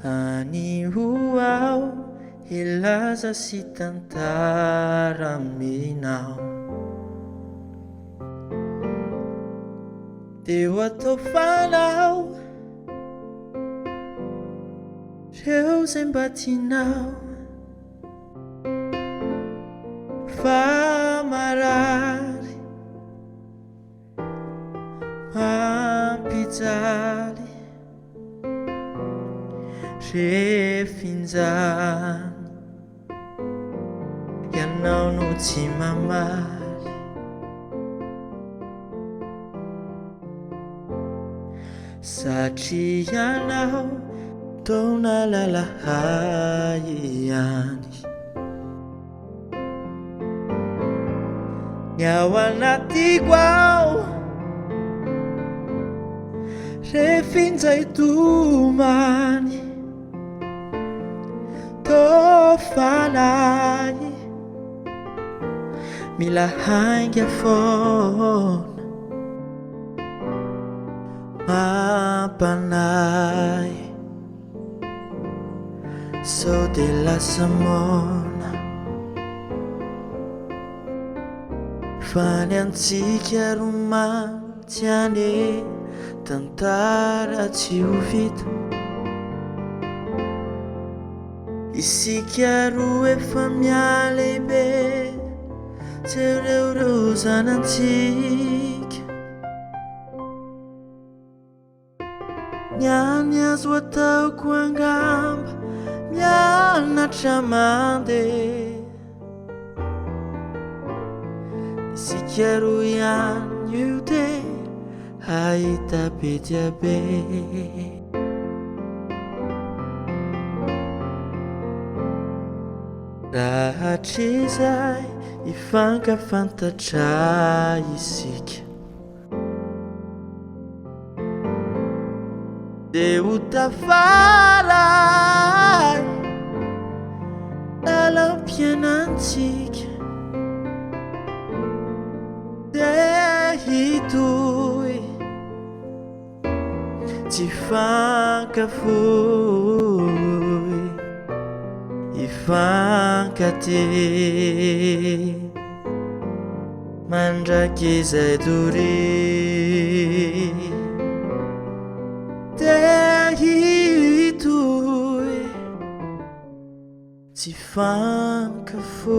Aniho aho hilaza sy tantara aminao, teo atao fanao reo zay mba tianao, fa marary mampijaly refinjany, ianao no tsy mamaly, satria ianao taona lalahay ihany. Ny ao anatiko ao refinjay tomany, tô falay mila hainga foana mampanay, sao de lasa mona fa ny antsika romaty ane tantara tsy ho vita, isika roa efa mialehibe tseo reoreo zanantsika, ny any azo ataoko angamba mianatra mandeha, isika roa ihany io de hahita be dia be. Raha hatrizay ifankafantatra isika, de ho tafaray lalam-piainantsika, de hitohy tsy fankafohy ifankate mandraky izay dory, de hitohy tsy fankafohy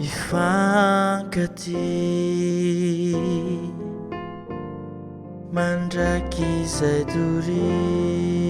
ifankate mandraky izay dory.